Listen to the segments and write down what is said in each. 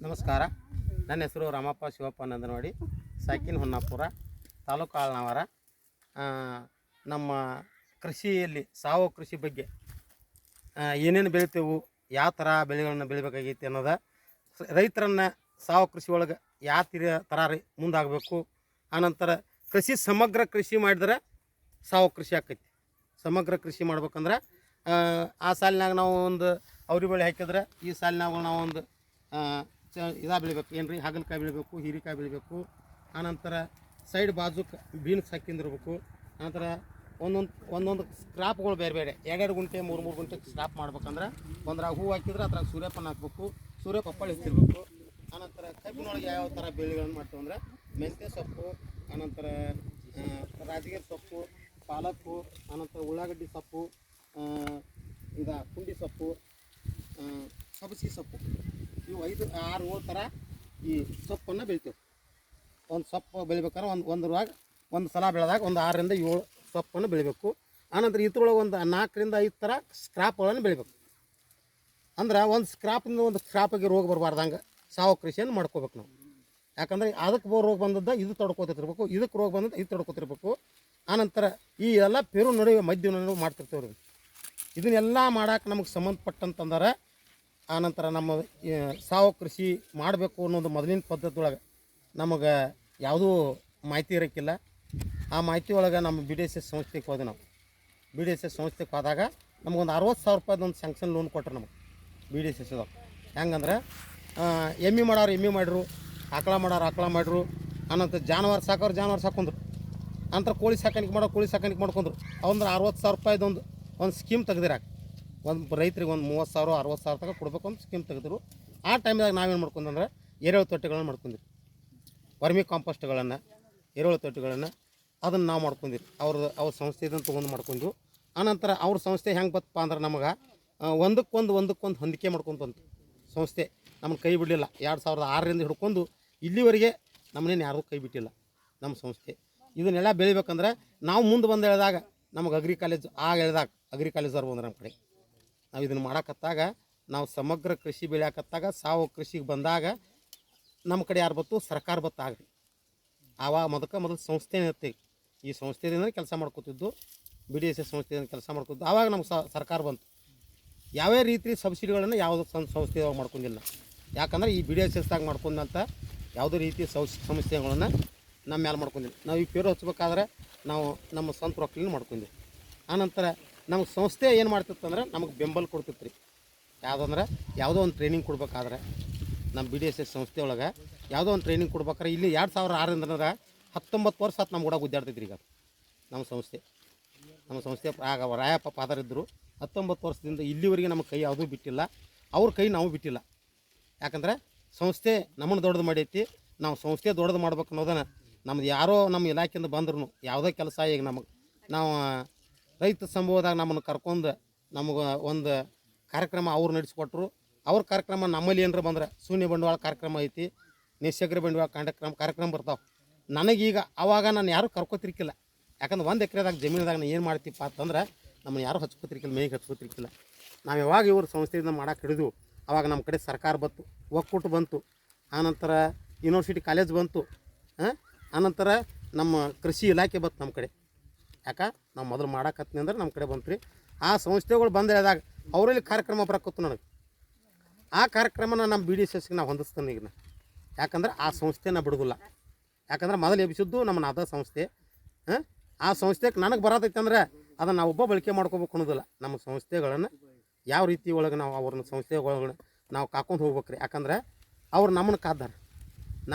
ನಮಸ್ಕಾರ. ನನ್ನ ಹೆಸರು ರಾಮಪ್ಪ ಶಿವಪ್ಪ ನಂದನವಾಡಿ, ಸಾಕಿನ ಹೊನ್ನಾಪುರ, ತಾಲೂಕು ಆಳ್ನಾವರ. ನಮ್ಮ ಕೃಷಿಯಲ್ಲಿ ಸಾವಯವ ಕೃಷಿ ಬಗ್ಗೆ ಏನೇನು ಬೆಳಿತೇವೆ, ಯಾವ ಥರ ಬೆಳೆಗಳನ್ನು ಬೆಳಿಬೇಕಾಗೈತಿ ಅನ್ನೋದು, ರೈತರನ್ನು ಸಾವಯವ ಕೃಷಿ ಒಳಗೆ ಯಾವ ಥರ ಮುಂದಾಗಬೇಕು. ಆನಂತರ ಸಮಗ್ರ ಕೃಷಿ ಮಾಡಿದ್ರೆ ಸಾವಯವ ಕೃಷಿ ಆಕೈತಿ. ಸಮಗ್ರ ಕೃಷಿ ಮಾಡ್ಬೇಕಂದ್ರೆ ಆ ಸಾಲಿನಾಗ ನಾವು ಒಂದು ಅವ್ರಿ ಬೆಳೆ ಹಾಕಿದ್ರೆ ಈ ಸಾಲಿನಾಗ ನಾವು ಒಂದು ಬೆಳಿಬೇಕು, ಏನು ರೀ, ಹಾಗಲಕಾಯಿ ಬೆಳಿಬೇಕು, ಹೀರೆಕಾಯಿ ಬೆಳಿಬೇಕು. ಆನಂತರ ಸೈಡ್ ಬಾಜುಕ್ಕೆ ಬೀನ್ಸ್ ಹಾಕಿಂದಿರ್ಬೇಕು. ಆನಂತರ ಒಂದೊಂದು ಸ್ಕ್ರಾಪ್ಗಳು ಬೇರೆ ಬೇರೆ 2 ಗುಂಟೆ 3 ಗುಂಟೆ ಸ್ಕ್ರಾಪ್ ಮಾಡ್ಬೇಕಂದ್ರೆ ಒಂದ್ರಾಗ ಹೂವು ಹಾಕಿದ್ರೆ ಅದ್ರಾಗ ಸೂರ್ಯಪಾನ ಹಾಕ್ಬೇಕು, ಸೂರ್ಯಪಪ್ಪಳು ಹೆಚ್ಚಿರ್ಬೇಕು. ಆನಂತರ ಕಬ್ಬಿನೊಳಗೆ ಯಾವ ಥರ ಬೆಳೆಗಳನ್ನು ಮಾಡ್ತೇವೆ ಅಂದ್ರೆ ಮೆಂತ್ಯ ಸೊಪ್ಪು, ಆನಂತರ ರಾಜಗಿರಿ ಸೊಪ್ಪು, ಪಾಲಕ್ಕು, ಆನಂತರ ಉಳ್ಳಾಗಡ್ಡಿ ಸೊಪ್ಪು, ಪುಂಡಿ ಸೊಪ್ಪು, ಸಬಸಿ ಸೊಪ್ಪು, ಇವು 5-6 ಥರ ಈ ಸೊಪ್ಪನ್ನು ಬೆಳಿತೇವೆ. ಒಂದು ಸೊಪ್ಪು ಬೆಳಿಬೇಕಾದ್ರೆ ಒಂದು ಸಲ ಬೆಳೆದಾಗ ಒಂದು 6-7 ಸೊಪ್ಪನ್ನು ಬೆಳಿಬೇಕು. ಆನಂತರ ಇದ್ರೊಳಗೆ ಒಂದು 4-5 ಥರ ಸ್ಕ್ರಾಪ್ಗಳನ್ನು ಬೆಳಿಬೇಕು. ಅಂದ್ರೆ ಒಂದು ಸ್ಕ್ರಾಪಿಂದ ಒಂದು ಸ್ಕ್ರಾಪಿಗೆ ರೋಗ ಬರಬಾರ್ದಂಗೆ ಸಾವಯವ ಕೃಷಿಯನ್ನು ಮಾಡ್ಕೋಬೇಕು ನಾವು. ಯಾಕಂದರೆ ಅದಕ್ಕೆ ರೋಗ ಬಂದದ್ದು ಇದು ತಡ್ಕೋತಿರ್ಬೇಕು, ಇದಕ್ಕೆ ರೋಗ ಬಂದದ್ದು ಇದು ತಡ್ಕೋತಿರ್ಬೇಕು. ಆನಂತರ ಈ ಎಲ್ಲ ಪೇರು ನಡುವೆ ಮಧ್ಯ ನಡುವೆ ಮಾಡ್ತಿರ್ತೇವೆ. ಇದನ್ನೆಲ್ಲ ಮಾಡೋಕೆ ನಮಗೆ ಸಂಬಂಧಪಟ್ಟಂತಂದ್ರೆ ಆನಂತರ ನಮ್ಮ ಸಾವಯವ ಕೃಷಿ ಮಾಡಬೇಕು ಅನ್ನೋದು ಮೊದಲಿನ ಪದ್ಧತಿ ಒಳಗೆ ನಮಗೆ ಯಾವುದೂ ಮಾಹಿತಿ ಇರೋಕ್ಕಿಲ್ಲ. ಆ ಮಾಹಿತಿ ಒಳಗೆ ನಮ್ಮ BDSS ಸಂಸ್ಥೆಗೆ ಹೋದೆ. ನಾವು BDSS ಸಂಸ್ಥೆಗೆ ಹೋದಾಗ ನಮಗೊಂದು 60,000 ರೂಪಾಯಿದು ಒಂದು ಸ್ಯಾಂಕ್ಷನ್ ಲೋನ್ ಕೊಟ್ಟರು ನಮಗೆ BDSS. ಹೆಂಗಂದ್ರೆ ಎಮ್ಮೆ ಮಾಡೋರು ಎಮ್ಮೆ ಮಾಡಿರು, ಆಕಳ ಮಾಡೋರು ಆಕಳ ಮಾಡಿರು, ಆನಂತರ ಜಾನುವಾರು ಜಾನುವಾರು ಸಾಕೊಂಡ್ರು, ನಂತರ ಕೋಳಿ ಸಾಕಾಣಿಕೆ ಮಾಡ್ಕೊಂಡ್ರು. ಅವಂದ್ರೆ 60,000 ರೂಪಾಯಿದು ಒಂದು ಸ್ಕೀಮ್ ತೆಗ್ದಿರಾಕ. ಒಂದು ರೈತರಿಗೆ ಒಂದು 30,000 60,000 ತನಕ ಕೊಡ್ಬೇಕು ಅಂತ ಸ್ಕೀಮ್ ತೆಗೆದ್ರು. ಆ ಟೈಮ್ದಾಗ ನಾವೇನು ಮಾಡ್ಕೊಂಡ್ರೆ ಎರೆಹುಳು ತೊಟ್ಟಿಗಳನ್ನು ಮಾಡ್ಕೊಂಡಿರಿ, ವರ್ಮಿ ಕಾಂಪೋಸ್ಟ್ಗಳನ್ನು, ಎರೆಹುಳು ತೊಟ್ಟಿಗಳನ್ನು ಅದನ್ನು ನಾವು ಮಾಡ್ಕೊಂಡಿರಿ. ಅವ್ರ ಸಂಸ್ಥೆ ಇದನ್ನು ತೊಗೊಂಡು ಮಾಡ್ಕೊಂಡ್ರು. ಆನಂತರ ಅವ್ರ ಸಂಸ್ಥೆ ಹೆಂಗೆ ಬತ್ತಪ್ಪ ಅಂದ್ರೆ ನಮಗೆ ಒಂದಕ್ಕೊಂದು ಹೊಂದಿಕೆ ಮಾಡ್ಕೊಂಡು ಬಂತು. ಸಂಸ್ಥೆ ನಮ್ಮನ್ನು ಕೈ ಬಿಡಲಿಲ್ಲ. 2006ರಿಂದ ಹಿಡ್ಕೊಂಡು ಇಲ್ಲಿವರೆಗೆ ನಮ್ಮನ್ನೇನು ಯಾರೂ ಕೈ ಬಿಟ್ಟಿಲ್ಲ ನಮ್ಮ ಸಂಸ್ಥೆ. ಇದನ್ನೆಲ್ಲ ಬೆಳಿಬೇಕಂದ್ರೆ ನಾವು ಮುಂದೆ ಬಂದು ಹೇಳಿದಾಗ ನಮಗೆ ಅಗ್ರಿ ಕಾಲೇಜವ್ರು ಬಂದ್ರೆ ನಮ್ಮ ಕಡೆ ನಾವು ಇದನ್ನು ಮಾಡಕತ್ತಾಗ, ನಾವು ಸಮಗ್ರ ಕೃಷಿ ಬೆಳೆಯಕತ್ತಾಗ, ಸಾವಯವ ಕೃಷಿಗೆ ಬಂದಾಗ ನಮ್ಮ ಕಡೆ ಯಾರು ಬತ್ತು, ಸರ್ಕಾರ ಬತ್ತಾಗ್ರಿ. ಆವಾಗ ಮೊದಲು ಸಂಸ್ಥೆ ಇರುತ್ತೆ. ಈ ಸಂಸ್ಥೆದಿಂದ ಕೆಲಸ ಮಾಡ್ಕೋತಿದ್ದು, BDSS ಸಂಸ್ಥೆಯಿಂದ ಕೆಲಸ ಮಾಡ್ಕೋತಿದ್ದು. ಆವಾಗ ನಮ್ಗೆ ಸರ್ಕಾರ ಬಂತು. ಯಾವ್ಯಾವ ರೀತಿ ಸಬ್ಸಿಡಿಗಳನ್ನು ಯಾವುದೋ ಸಂಸ್ಥೆಯಾಗ ಮಾಡ್ಕೊಂಡಿಲ್ಲ. ಯಾಕಂದ್ರೆ ಈ BDSSದಾಗ ಮಾಡ್ಕೊಂಡಂಥ ಯಾವುದೇ ರೀತಿ ಸಮಸ್ಯೆಗಳನ್ನು ನಮ್ಮ ಮೇಲೆ ಮಾಡ್ಕೊಂಡಿಲ್ಲ. ನಾವು ಈ ಪೇರು ಹಚ್ಬೇಕಾದ್ರೆ ನಾವು ನಮ್ಮ ಸ್ವಂತ ರೊಕ್ಕಲಿನ ಮಾಡ್ಕೊಂಡ್ವಿ. ಆನಂತರ ನಮಗೆ ಸಂಸ್ಥೆ ಏನು ಮಾಡ್ತಿತ್ತಂದ್ರೆ ನಮಗೆ ಬೆಂಬಲ ಕೊಡ್ತಿತ್ತು ರೀ. ಯಾವುದೋ ಒಂದು ಟ್ರೈನಿಂಗ್ ಕೊಡ್ಬೇಕಾದ್ರೆ ನಮ್ಮ BDSS ಸಂಸ್ಥೆ ಒಳಗೆ ಯಾವುದೋ ಒಂದು ಟ್ರೈನಿಂಗ್ ಕೊಡ್ಬೇಕಾದ್ರೆ ಇಲ್ಲಿ 2006ರಿಂದ 19 ವರ್ಷ ಆತು ನಮ್ಮ ಕೂಡ ಗುದ್ದಾಡ್ತೈತ್ರಿ. ಈಗ ನಮ್ಮ ಸಂಸ್ಥೆ ಆಗ ರಾಯಪ್ಪ ಫಾದರ್ ಇದ್ದರು. 19 ವರ್ಷದಿಂದ ಇಲ್ಲಿವರೆಗೆ ನಮ್ಮ ಕೈ ಯಾವುದೂ ಬಿಟ್ಟಿಲ್ಲ, ಅವ್ರ ಕೈ ನಾವು ಬಿಟ್ಟಿಲ್ಲ. ಯಾಕಂದರೆ ಸಂಸ್ಥೆ ನಮ್ಮನ್ನು ದೊಡ್ಡದು ಮಾಡೈತಿ. ನಾವು ಸಂಸ್ಥೆ ದೊಡ್ಡದು ಮಾಡ್ಬೇಕು ಅನ್ನೋದನ್ನು ನಮ್ದು ಯಾರೋ ನಮ್ಮ ಇಲಾಖೆಯಿಂದ ಬಂದ್ರೂ ಯಾವುದೇ ಕೆಲಸ ಈಗ ನಾವು ರೈತ ಸಂಭವದಾಗ ನಮ್ಮನ್ನು ಕರ್ಕೊಂಡು ನಮಗೆ ಒಂದು ಕಾರ್ಯಕ್ರಮ ಅವ್ರು ನಡೆಸಿಕೊಟ್ರು. ಅವ್ರ ಕಾರ್ಯಕ್ರಮ ನಮ್ಮಲ್ಲಿ ಏನರ ಬಂದ್ರೆ ಶೂನ್ಯ ಬಂಡವಾಳ ಕಾರ್ಯಕ್ರಮ ಐತಿ, ನಿಶ್ಚಕ್ರ ಬಂಡವಾಳ ಕಾರ್ಯಕ್ರಮ ಬರ್ತಾವೆ. ನನಗೀಗ ಆವಾಗ ನಾನು ಯಾರೂ ಕರ್ಕೋತಿರ್ಕಿಲ್ಲ. ಯಾಕಂದ್ರೆ 1 ಎಕರೆದಾಗ ಜಮೀನದಾಗ ನಾನು ಏನು ಮಾಡ್ತೀಪ್ಪ ಅಂತಂದ್ರೆ ನಮ್ಮನ್ನು ಯಾರೂ ಹಚ್ಕೋತಿರ್ಕಿಲ್ಲ, ಮೇಯ್ಗೆ ಹಚ್ಕೋತಿರ್ಕಿಲ್ಲ. ನಾವು ಯಾವಾಗ ಇವ್ರ ಸಂಸ್ಥೆಯಿಂದ ಮಾಡೋಕೆ ಹಿಡಿದು ಆವಾಗ ನಮ್ಮ ಕಡೆ ಸರ್ಕಾರ ಬಂತು, ಒಕ್ಕೂಟ ಬಂತು, ಆನಂತರ ಯೂನಿವರ್ಸಿಟಿ ಕಾಲೇಜ್ ಬಂತು, ಆನಂತರ ನಮ್ಮ ಕೃಷಿ ಇಲಾಖೆ ಬಂತು ನಮ್ಮ ಕಡೆ. ಯಾಕೆ ನಾವು ಮೊದಲು ಮಾಡಕತ್ತೀನಿ ಅಂದ್ರೆ ನಮ್ಮ ಕಡೆ ಬಂತು ರೀ. ಆ ಸಂಸ್ಥೆಗಳು ಬಂದು ಹೇಳಿದಾಗ ಅವರಲ್ಲಿ ಕಾರ್ಯಕ್ರಮ ಬರಕತ್ತು ನನಗೆ. ಆ ಕಾರ್ಯಕ್ರಮನ ನಮ್ಮ BDSSಗೆ ನಾವು ಹೊಂದಿಸ್ತಾನೆ ಈಗ. ಯಾಕಂದ್ರೆ ಆ ಸಂಸ್ಥೆನ ಬಿಡೋದಿಲ್ಲ. ಯಾಕಂದ್ರೆ ಮೊದಲು ಎಬ್ಬಿಸಿದ್ದು ನಮ್ಮನ್ನ ಅದ ಸಂಸ್ಥೆ. ಆ ಸಂಸ್ಥೆಗೆ ನನಗೆ ಬರತೈತೆ ಅಂದ್ರೆ ಅದನ್ನು ನಾವು ಒಬ್ಬ ಬಳಕೆ ಮಾಡ್ಕೋಬೇಕು ಅನ್ನೋದಿಲ್ಲ. ನಮ್ಮ ಸಂಸ್ಥೆಗಳನ್ನು ಯಾವ ರೀತಿ ಒಳಗೆ ನಾವು ಅವ್ರನ್ನ ಸಂಸ್ಥೆಗಳನ್ನ ನಾವು ಕಾಕೊಂಡು ಹೋಗ್ಬೇಕ್ರಿ. ಯಾಕಂದ್ರೆ ಅವ್ರು ನಮ್ಮನ್ನು ಕಾದಾರ.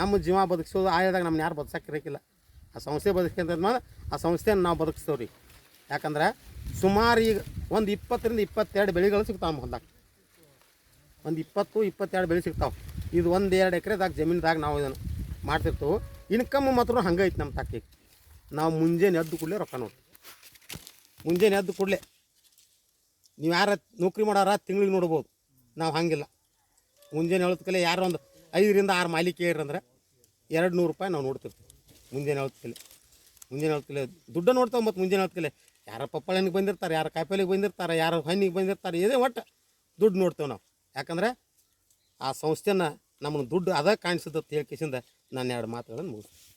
ನಮ್ಮ ಜೀವ ಬದುಕಿಸೋದು ಆಯದಾಗ ನಮ್ಮನ್ನ ಯಾರು ಬದುಕಿರಕ್ಕಿಲ್ಲ. ಆ ಸಂಸ್ಥೆ ಬದುಕಿಂತಂದ್ರೆ ಆ ಸಂಸ್ಥೆಯನ್ನು ನಾವು ಬದುಕಿಸ್ತೇವೆ ರೀ. ಯಾಕಂದ್ರೆ ಸುಮಾರು ಈಗ ಒಂದು 20ರಿಂದ 22 ಬೆಳೆಗಳು ಸಿಗ್ತಾವೆ ನಮ್ಮ ಹೊಲ್ದಾಗ. ಒಂದು 20-22 ಬೆಳೆ ಸಿಗ್ತಾವೆ. ಇದು 1-2 ಎಕರೆದಾಗ ಜಮೀನ್ದಾಗ ನಾವು ಇದನ್ನು ಮಾಡ್ತಿರ್ತೇವೆ. ಇನ್ಕಮ್ ಮಾತ್ರ ಹಂಗೆ ಐತೆ ನಮ್ಮ ತಾಕಿಗೆ. ನಾವು ಮುಂಜಾನೆ ಎದ್ದು ಕೂಡಲೇ ರೊಕ್ಕ ನೋಡಿ, ಮುಂಜಾನೆ ಎದ್ದು ಕೂಡಲೇ ನೀವು ಯಾರು ನೌಕರಿ ಮಾಡೋರ ತಿಂಗಳಿಗೆ ನೋಡ್ಬೋದು. ನಾವು ಹಂಗಿಲ್ಲ. ಮುಂಜಾನೆ ಹೇಳೋದ್ಕಲೆ ಯಾರೋ ಒಂದು 5-6 ಮಾಲಿಕೆ ಇರಂದ್ರೆ 200 ರೂಪಾಯಿ ನಾವು ನೋಡ್ತಿರ್ತೀವಿ. ಮುಂಜಾನೆ ಹೇಳೋದ್ಕಲೆ ದುಡ್ಡು ನೋಡ್ತಾವೆ. ಮತ್ತು ಮುಂಜಾನೆ ಹೇಳೋದ್ಕಲೆ ಯಾರು ಪಪ್ಪಳನಿಗೆ ಬಂದಿರ್ತಾರೆ, ಯಾರು ಕಾಯಿಪಲ್ಲೆಗೆ ಬಂದಿರ್ತಾರೆ, ಯಾರು ಹಣ್ಣಿಗೆ ಬಂದಿರ್ತಾರೆ, ಇದೇ ಒಟ್ಟು ದುಡ್ಡು ನೋಡ್ತೇವೆ ನಾವು. ಯಾಕಂದರೆ ಆ ಸಂಸ್ಥೆನ ನಮ್ಮನ್ನು ದುಡ್ಡು ಅದ ಕಾಣಿಸಿದ ಹೇಳ್ಕೇಸಿಂದ ನಾನು ಎರಡು ಮಾತುಗಳನ್ನು ಮುಗಿಸ್ತೀನಿ.